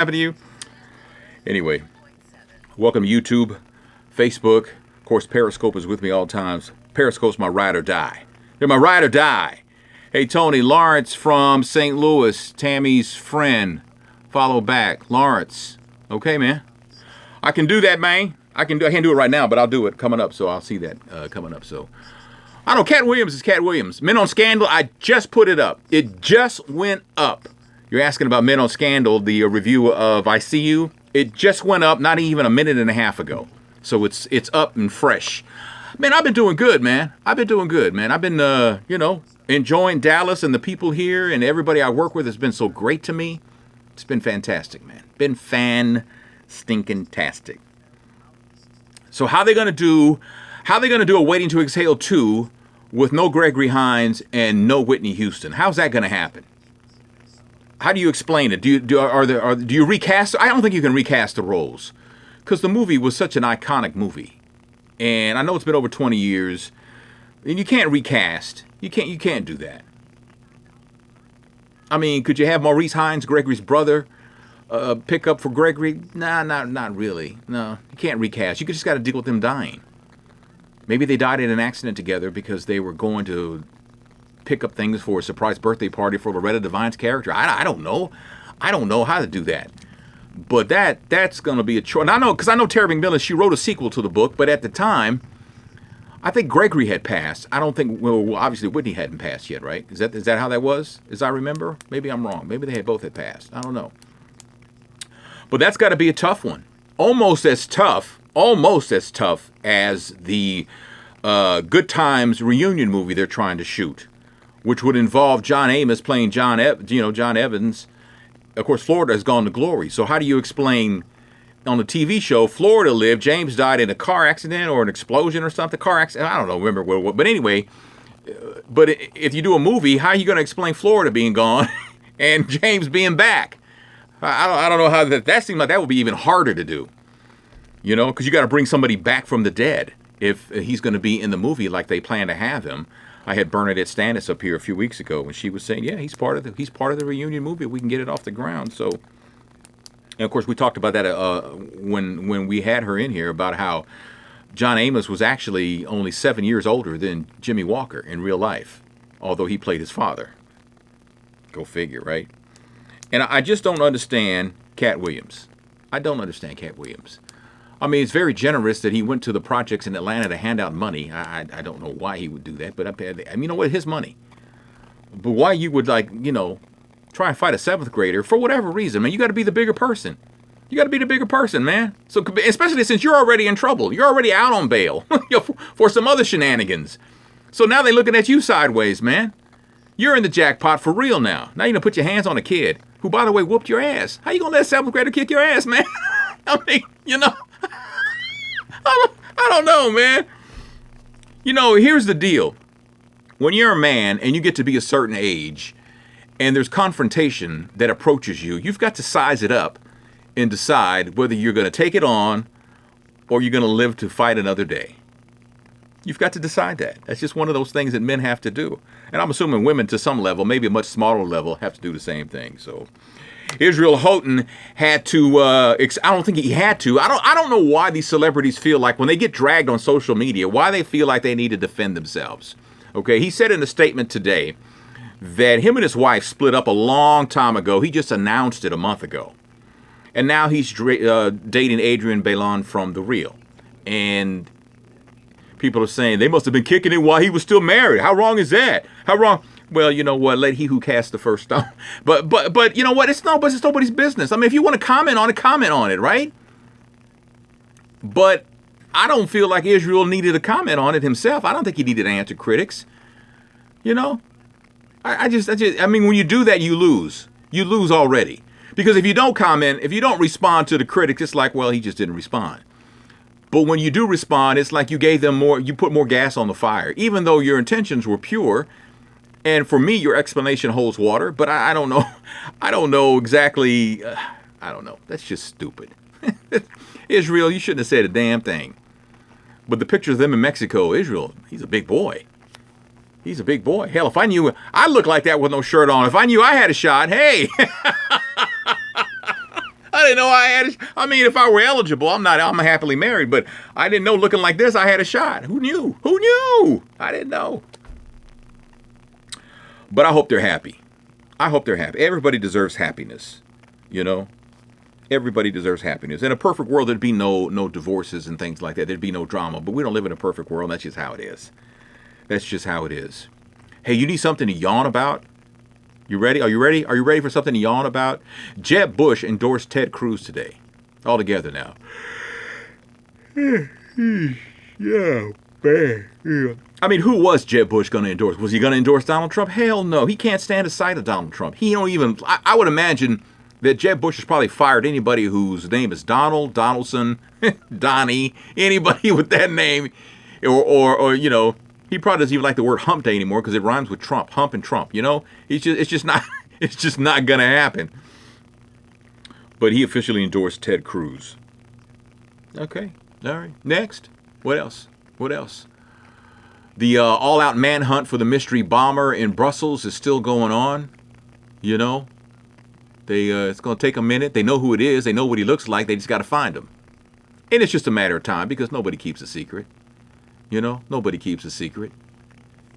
happened to you? Anyway, welcome to YouTube, Facebook. Of course, Periscope is with me all times. Periscope's my ride or die. They're my ride or die. Hey, Tony, Lawrence from St. Louis, Tammy's friend. Follow back. Lawrence. Okay, man. I can do that, man. I can't do it right now, but I'll do it coming up, so I'll see that coming up. So, I don't know, Cat Williams is Cat Williams. Men on Scandal, I just put it up. It just went up. You're asking about Men on Scandal, the review of I See You. It just went up not even a minute and a half ago. So it's up and fresh. Man, I've been doing good, man. I've been, enjoying Dallas and the people here and everybody I work with has been so great to me. It's been fantastic, man. Been fan-stinking-tastic. So how they gonna do a Waiting to Exhale 2 with no Gregory Hines and no Whitney Houston? How's that gonna happen? How do you explain it? Do you recast? I don't think you can recast the roles because the movie was such an iconic movie, and I know it's been over 20 years, and you can't recast. You can't do that. I mean, could you have Maurice Hines, Gregory's brother, pick up for Gregory? Nah, not really. No, you can't recast. You just got to deal with them dying. Maybe they died in an accident together because they were going to pick up things for a surprise birthday party for Loretta Devine's character. I don't know. I don't know how to do that. But that's going to be a choice. And I know, because I know Terry McMillan, she wrote a sequel to the book, but at the time, I think Gregory had passed. I don't think, well, obviously Whitney hadn't passed yet, right? Is that how that was? As I remember? Maybe I'm wrong. Maybe they both had passed. I don't know. But that's got to be a tough one. Almost as tough as the Good Times reunion movie they're trying to shoot, which would involve John Amos playing John Evans. Of course, Florida has gone to glory. So how do you explain on the TV show Florida lived, James died in a car accident or an explosion or something? Car accident, I don't know, remember what. But anyway, but if you do a movie, how are you going to explain Florida being gone and James being back? I don't know how that seemed like that would be even harder to do. You know, because you got to bring somebody back from the dead if he's going to be in the movie like they plan to have him. I had Bernadette Stanis up here a few weeks ago, and she was saying, "Yeah, he's part of the reunion movie. We can get it off the ground." So, and of course, we talked about that when we had her in here about how John Amos was actually only 7 years older than Jimmy Walker in real life, although he played his father. Go figure, right? And I just don't understand Cat Williams. I don't understand Cat Williams. I mean, it's very generous that he went to the projects in Atlanta to hand out money. I don't know why he would do that, but I mean, you know what? His money. But why you would, try and fight a 7th grader for whatever reason, man, you got to be the bigger person. You got to be the bigger person, man. So, especially since you're already in trouble. You're already out on bail for some other shenanigans. So now they're looking at you sideways, man. You're in the jackpot for real now. Now you're going to put your hands on a kid who, by the way, whooped your ass. How you going to let a 7th grader kick your ass, man? I mean, I don't know, man. Here's the deal. When you're a man and you get to be a certain age and there's confrontation that approaches you, you've got to size it up and decide whether you're going to take it on or you're going to live to fight another day. You've got to decide that. That's just one of those things that men have to do. And I'm assuming women to some level, maybe a much smaller level, have to do the same thing. So Israel Houghton had to, I don't think he had to. I don't know why these celebrities feel like when they get dragged on social media, why they feel like they need to defend themselves. Okay, he said in a statement today that him and his wife split up a long time ago. He just announced it a month ago. And now he's dating Adrienne Bailon from The Real. And people are saying they must have been kicking it while he was still married. How wrong is that? How wrong? Well, you know what? Let he who cast the first stone. But you know what? It's nobody's business. I mean, if you want to comment on it, right? But I don't feel like Israel needed to comment on it himself. I don't think he needed to answer critics. I mean, when you do that, you lose. You lose already. Because if you don't comment, if you don't respond to the critics, it's like, well, he just didn't respond. But when you do respond, it's like you gave them more, you put more gas on the fire, even though your intentions were pure. And for me, your explanation holds water, but I don't know. I don't know exactly. I don't know. That's just stupid. Israel, you shouldn't have said a damn thing. But the picture of them in Mexico, Israel, he's a big boy. He's a big boy. Hell, if I knew I looked like that with no shirt on, if I knew I had a shot, hey. I didn't know I had I mean, if I were eligible, I'm happily married, but I didn't know looking like this I had a shot. Who knew? Who knew? I didn't know. But I hope they're happy. I hope they're happy. Everybody deserves happiness, you know? Everybody deserves happiness. In a perfect world, there'd be no divorces and things like that. There'd be no drama. But we don't live in a perfect world. That's just how it is. That's just how it is. Hey, you need something to yawn about? You ready? Are you ready? Are you ready for something to yawn about? Jeb Bush endorsed Ted Cruz today. All together now. Yeah, bad. Yeah. I mean, who was Jeb Bush going to endorse? Was he going to endorse Donald Trump? Hell no. He can't stand the sight of Donald Trump. He don't even... I would imagine that Jeb Bush has probably fired anybody whose name is Donald, Donaldson, Donnie, anybody with that name. Or you know... He probably doesn't even like the word hump day anymore because it rhymes with Trump, hump and Trump. You know, it's just not gonna happen. But he officially endorsed Ted Cruz. Okay, all right. Next, what else? What else? The all-out manhunt for the mystery bomber in Brussels is still going on. You know, it's gonna take a minute. They know who it is. They know what he looks like. They just got to find him, and it's just a matter of time because nobody keeps a secret. You know, nobody keeps a secret.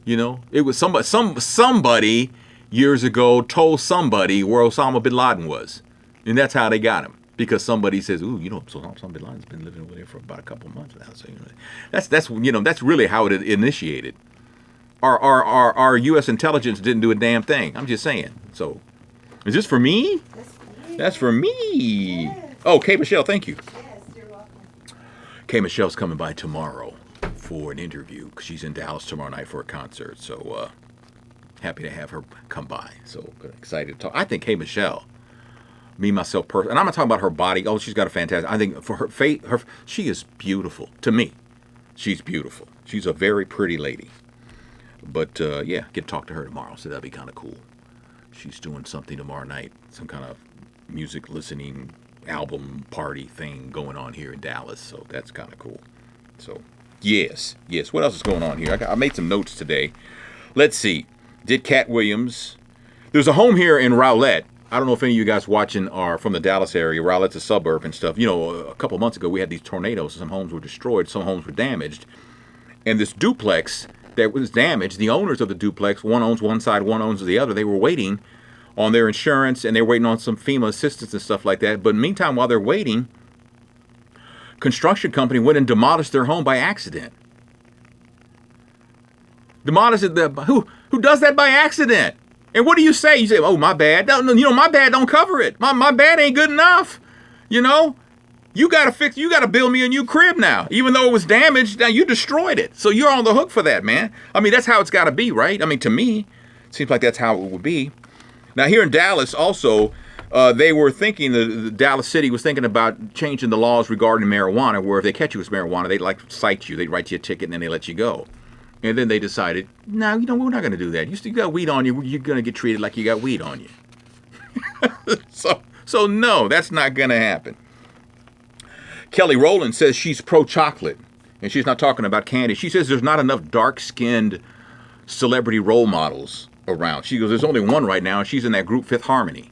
You know, it was somebody years ago told somebody where Osama bin Laden was. And that's how they got him. Because somebody says, ooh, you know, Osama bin Laden's been living over there for about a couple of months now. So, you know, that's really how it initiated. Our U.S. intelligence didn't do a damn thing. I'm just saying. So, is this for me? That's for me. Yes. Oh, K. Michelle, thank you. Yes, you're welcome. K. Michelle's coming by tomorrow for an interview. She's in Dallas tomorrow night for a concert. So happy to have her come by. So excited to talk. I think K. Michelle, me, myself, and I'm not talking about her body. Oh, she's got a fantastic. I think for her fate, she is beautiful. To me, she's beautiful. She's a very pretty lady. But yeah, get to talk to her tomorrow. So that'll be kind of cool. She's doing something tomorrow night. Some kind of music listening album party thing going on here in Dallas. So that's kind of cool. So. Yes. What else is going on here? I made some notes today. Let's see. Did Cat Williams... There's a home here in Rowlett. I don't know if any of you guys watching are from the Dallas area. Rowlett's a suburb and stuff. You know, a couple months ago, we had these tornadoes. Some homes were destroyed. Some homes were damaged. And this duplex that was damaged, the owners of the duplex, one owns one side, one owns the other. They were waiting on their insurance, and they were waiting on some FEMA assistance and stuff like that. But meantime, while they're waiting... construction company went and demolished their home by accident. Demolished it. Who does that by accident? And what do you say? You say, "Oh, my bad." You know, my bad don't cover it. My bad ain't good enough. You know, you gotta build me a new crib now, even though it was damaged. Now you destroyed it, so you're on the hook for that, man. I mean, that's how it's got to be, right? I mean, to me, it seems like that's how it would be. Now here in Dallas, also. They were thinking, the Dallas City was thinking about changing the laws regarding marijuana, where if they catch you with marijuana, they'd like cite you, they'd write you a ticket, and then they let you go. And then they decided, no, you know, we're not going to do that. You still got weed on you, you're going to get treated like you got weed on you. So no, that's not going to happen. Kelly Rowland says she's pro-chocolate, and she's not talking about candy. She says there's not enough dark-skinned celebrity role models around. She goes, there's only one right now, and she's in that group Fifth Harmony.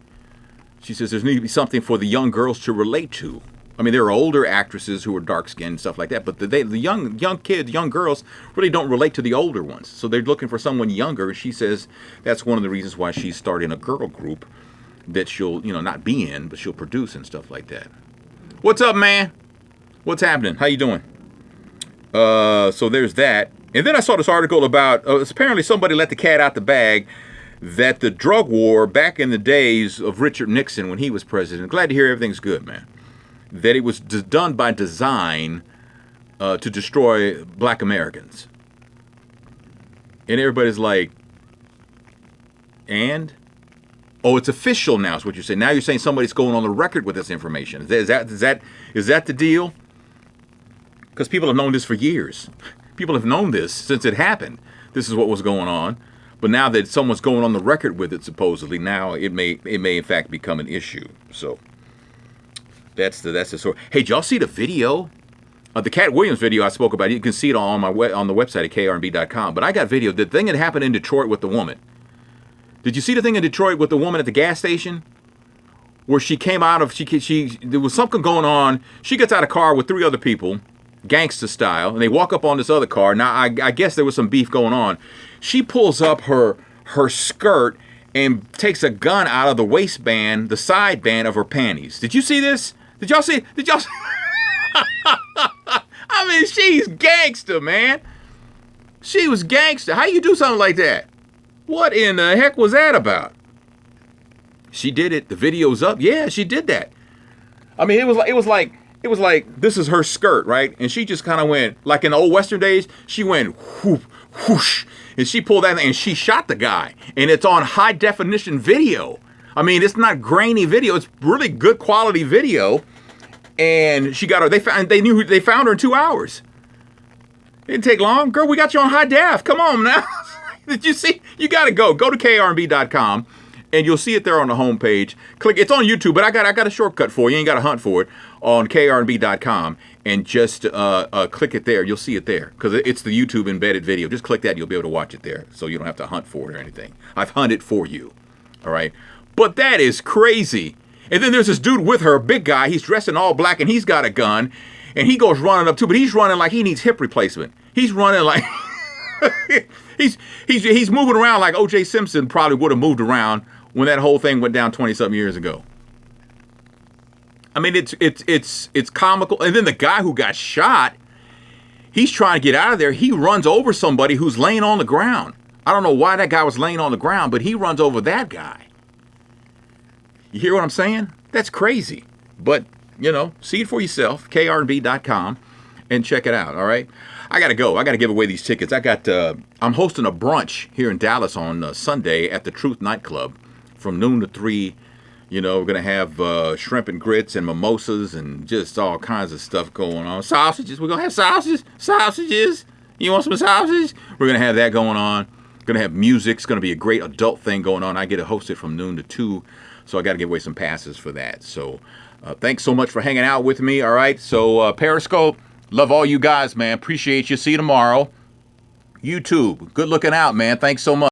She says there needs to be something for the young girls to relate to. I mean, there are older actresses who are dark-skinned and stuff like that, but the young kids, young girls, really don't relate to the older ones. So they're looking for someone younger, and she says that's one of the reasons why she's starting a girl group that she'll, you know, not be in, but she'll produce and stuff like that. What's up, man? What's happening? How you doing? So there's that. And then I saw this article about, apparently somebody let the cat out the bag, that the drug war back in the days of Richard Nixon when he was president, glad to hear everything's good, man, that it was done by design to destroy black Americans. And everybody's like, and? Oh, it's official now is what you're saying. Now you're saying somebody's going on the record with this information. Is that the deal? Because people have known this for years. People have known this since it happened. This is what was going on. But now that someone's going on the record with it, supposedly, now it may in fact become an issue. So that's the story. Hey, did y'all see the video? The Cat Williams video I spoke about. You can see it on the website at krnb.com. But I got video. The thing that happened in Detroit with the woman. Did you see the thing in Detroit with the woman at the gas station? where she came out of, there was something going on. She gets out of car with 3 other people, gangster style, and they walk up on this other car. Now, I guess there was some beef going on. She pulls up her skirt and takes a gun out of the waistband, the side band of her panties. Did you see this? Did y'all see? I mean, she's gangster, man. She was gangster. How you do something like that? What in the heck was that about? She did it. The video's up. Yeah, she did that. I mean, it was like this is her skirt, right? And she just kind of went, like in the old Western days, she went whoop, whoosh, and she pulled that and she shot the guy. And it's on high definition video. I mean, it's not grainy video. It's really good quality video. And she got her. They found her in 2 hours. It didn't take long. Girl, we got you on high def. Come on now. Did you see? You got to go. Go to krnb.com and you'll see it there on the homepage. Click. It's on YouTube, but I got a shortcut for you. You ain't got to hunt for it on krnb.com and just click it there. You'll see it there because it's the YouTube embedded video. Just click that. You'll be able to watch it there, so you don't have to hunt for it or anything. I've hunted for you. All right. But that is crazy. And then there's this dude with her, a big guy. He's dressed in all black and he's got a gun. And he goes running up too, but he's running like he needs hip replacement. He's running like he's moving around like O.J. Simpson probably would have moved around when that whole thing went down 20-something years ago. I mean, it's comical. And then the guy who got shot, he's trying to get out of there. He runs over somebody who's laying on the ground. I don't know why that guy was laying on the ground, but he runs over that guy. You hear what I'm saying? That's crazy. But, you know, see it for yourself, krnb.com, and check it out, all right? I got to go. I got to give away these tickets. I'm hosting a brunch here in Dallas on Sunday at the Truth nightclub from noon to 3. You know, we're going to have shrimp and grits and mimosas and just all kinds of stuff going on. Sausages. We're going to have sausages. You want some sausages? We're going to have that going on. Going to have music. It's going to be a great adult thing going on. I get to host it from noon to 2. So I got to give away some passes for that. So thanks so much for hanging out with me. All right. So Periscope, love all you guys, man. Appreciate you. See you tomorrow. YouTube, good looking out, man. Thanks so much.